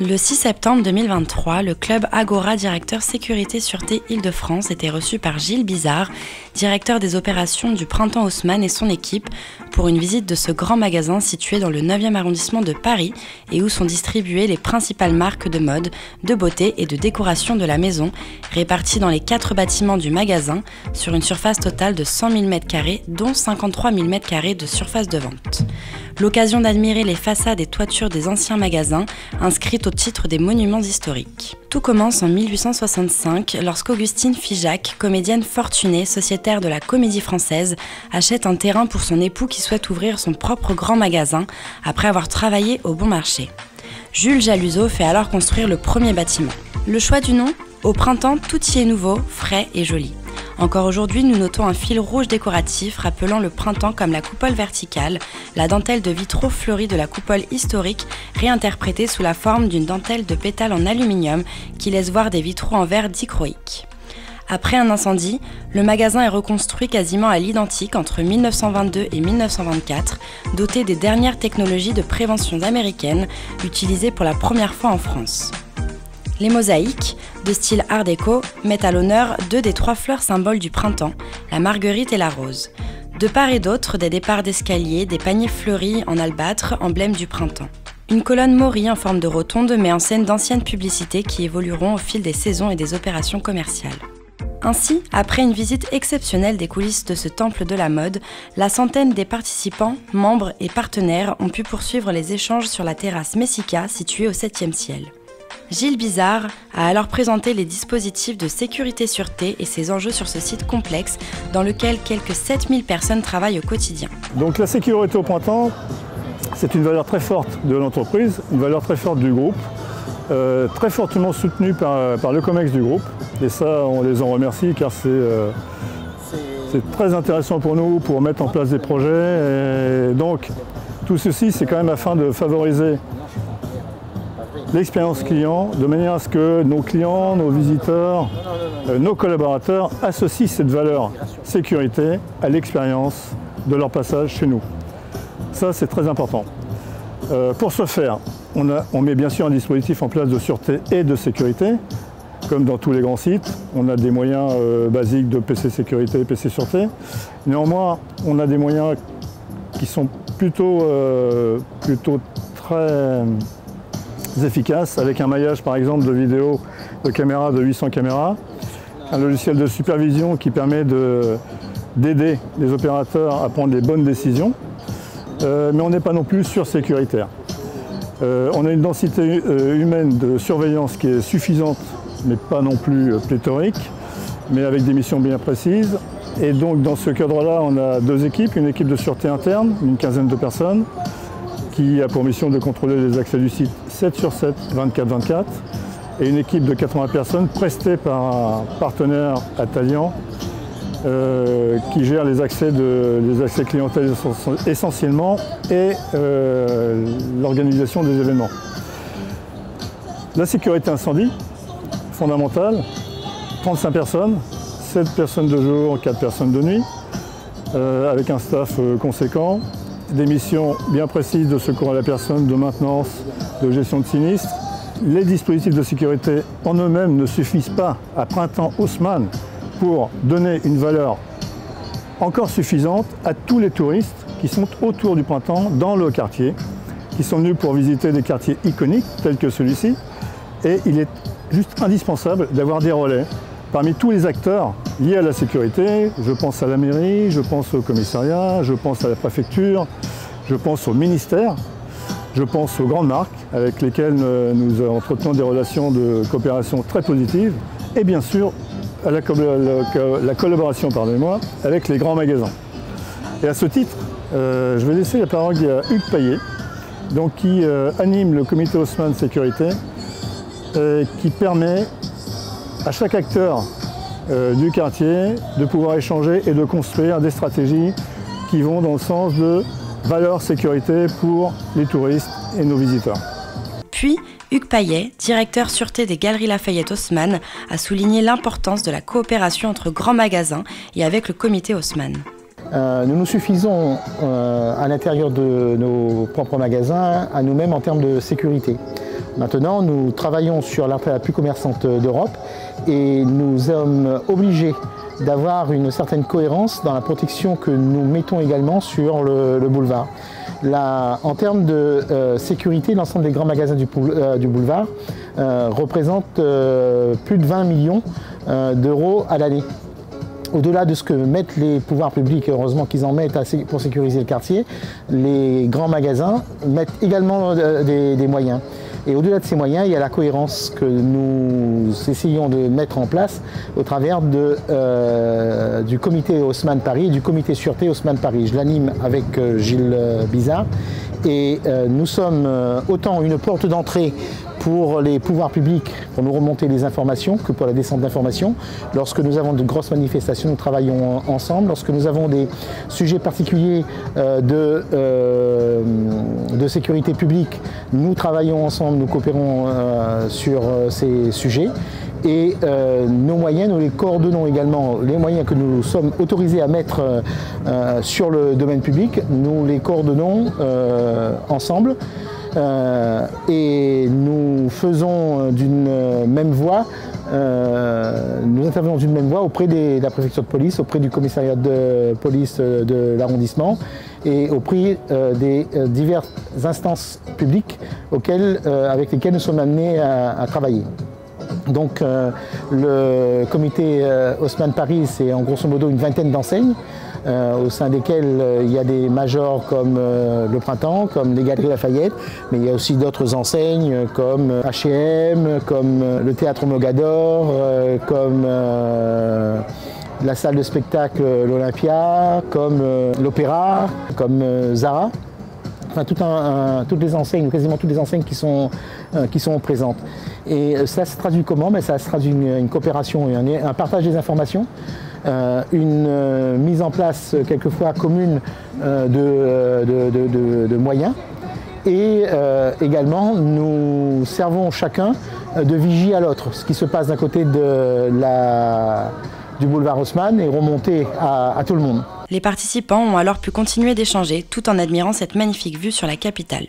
Le 6 septembre 2023, le club Agora Directeur Sécurité Sûreté Île-de-France était reçu par Gilles Bizard, directeur des opérations du Printemps Haussmann et son équipe, pour une visite de ce grand magasin situé dans le 9e arrondissement de Paris et où sont distribuées les principales marques de mode, de beauté et de décoration de la maison, réparties dans les 4 bâtiments du magasin sur une surface totale de 100 000 m², dont 53 000 m² de surface de vente. L'occasion d'admirer les façades et toitures des anciens magasins, inscrites au titre des monuments historiques. Tout commence en 1865, lorsqu'Augustine Figeac, comédienne fortunée, sociétaire de la Comédie Française, achète un terrain pour son époux qui souhaite ouvrir son propre grand magasin, après avoir travaillé au Bon Marché. Jules Jaluzeau fait alors construire le premier bâtiment. Le choix du nom ? Au printemps, tout y est nouveau, frais et joli. Encore aujourd'hui, nous notons un fil rouge décoratif rappelant le printemps comme la coupole verticale, la dentelle de vitraux fleuris de la coupole historique réinterprétée sous la forme d'une dentelle de pétales en aluminium qui laisse voir des vitraux en verre dichroïque. Après un incendie, le magasin est reconstruit quasiment à l'identique entre 1922 et 1924, doté des dernières technologies de prévention américaines utilisées pour la première fois en France. Les mosaïques, de style art déco, mettent à l'honneur 2 des 3 fleurs symboles du printemps, la marguerite et la rose. De part et d'autre, des départs d'escalier, des paniers fleuris en albâtre, emblème du printemps. Une colonne maurie en forme de rotonde met en scène d'anciennes publicités qui évolueront au fil des saisons et des opérations commerciales. Ainsi, après une visite exceptionnelle des coulisses de ce temple de la mode, la centaine des participants, membres et partenaires ont pu poursuivre les échanges sur la terrasse Messica située au 7e ciel. Gilles Bizard a alors présenté les dispositifs de sécurité-sûreté et ses enjeux sur ce site complexe dans lequel quelques 7000 personnes travaillent au quotidien. Donc la sécurité au printemps, c'est une valeur très forte de l'entreprise, une valeur très forte du groupe, très fortement soutenue par le COMEX du groupe. Et ça, on les en remercie car c'est très intéressant pour nous pour mettre en place des projets. Et donc tout ceci, c'est quand même afin de favoriser l'expérience client, de manière à ce que nos clients, nos visiteurs, nos collaborateurs associent cette valeur sécurité à l'expérience de leur passage chez nous. Ça, c'est très important. Pour ce faire, on met bien sûr un dispositif en place de sûreté et de sécurité, comme dans tous les grands sites. On a des moyens basiques de PC sécurité et PC sûreté. Néanmoins, on a des moyens qui sont plutôt très efficaces, avec un maillage par exemple de vidéos, de caméras, de 800 caméras, un logiciel de supervision qui permet d'aider les opérateurs à prendre les bonnes décisions, mais on n'est pas non plus sursécuritaire. On a une densité humaine de surveillance qui est suffisante, mais pas non plus pléthorique, mais avec des missions bien précises. Et donc dans ce cadre-là, on a 2 équipes, une équipe de sûreté interne, une quinzaine de personnes, qui a pour mission de contrôler les accès du site 7 sur 7, 24/24, et une équipe de 80 personnes prestée par un partenaire Atalian qui gère les accès clientèle essentiellement et l'organisation des événements. La sécurité incendie, fondamentale, 35 personnes, 7 personnes de jour, 4 personnes de nuit, avec un staff conséquent. Des missions bien précises de secours à la personne, de maintenance, de gestion de sinistres. Les dispositifs de sécurité en eux-mêmes ne suffisent pas à Printemps Haussmann pour donner une valeur encore suffisante à tous les touristes qui sont autour du printemps dans le quartier, qui sont venus pour visiter des quartiers iconiques tels que celui-ci. Et il est juste indispensable d'avoir des relais parmi tous les acteurs liés à la sécurité. Je pense à la mairie, je pense au commissariat, je pense à la préfecture, je pense au ministère, je pense aux grandes marques avec lesquelles nous entretenons des relations de coopération très positives et bien sûr à la collaboration avec les grands magasins. Et à ce titre, je vais laisser la parole à Hugues Payet, donc, qui anime le comité Haussmann Sécurité, qui permet à chaque acteur du quartier de pouvoir échanger et de construire des stratégies qui vont dans le sens de valeur sécurité pour les touristes et nos visiteurs. Puis, Hugues Payet, directeur sûreté des Galeries Lafayette Haussmann, a souligné l'importance de la coopération entre grands magasins et avec le comité Haussmann. Nous nous suffisons à l'intérieur de nos propres magasins à nous-mêmes en termes de sécurité. Maintenant, nous travaillons sur l'entrée la plus commerçante d'Europe et nous sommes obligés d'avoir une certaine cohérence dans la protection que nous mettons également sur le boulevard. Là, en termes de sécurité, l'ensemble des grands magasins du boulevard représente plus de 20 millions d'euros à l'année. Au-delà de ce que mettent les pouvoirs publics, heureusement qu'ils en mettent pour sécuriser le quartier, les grands magasins mettent également des moyens. Et au-delà de ces moyens, il y a la cohérence que nous essayons de mettre en place au travers du comité Haussmann Paris et du comité Sûreté Haussmann Paris. Je l'anime avec Gilles Bizard et nous sommes autant une porte d'entrée pour les pouvoirs publics, pour nous remonter les informations, que pour la descente d'informations. Lorsque nous avons de grosses manifestations, nous travaillons ensemble. Lorsque nous avons des sujets particuliers de sécurité publique, nous travaillons ensemble, nous coopérons sur ces sujets. Et nos moyens, nous les coordonnons également, les moyens que nous sommes autorisés à mettre sur le domaine public, nous les coordonnons ensemble. Et nous faisons d'une même voix, nous intervenons d'une même voix auprès de la préfecture de police, auprès du commissariat de police de l'arrondissement et auprès des diverses instances publiques avec lesquelles nous sommes amenés à travailler. Donc le comité Haussmann Paris, c'est en grosso modo une vingtaine d'enseignes. Au sein desquels il y a des majors comme le Printemps, comme les Galeries Lafayette, mais il y a aussi d'autres enseignes comme H&M, comme le Théâtre Mogador, comme la salle de spectacle l'Olympia, comme l'Opéra, comme Zara. Enfin, toutes les enseignes, quasiment toutes les enseignes qui sont présentes. Et ça se traduit comment? Ça se traduit une coopération et un partage des informations. Une mise en place quelquefois commune de moyens et également nous servons chacun de vigie à l'autre. Ce qui se passe d'un côté du boulevard Haussmann est remonté à tout le monde. Les participants ont alors pu continuer d'échanger tout en admirant cette magnifique vue sur la capitale.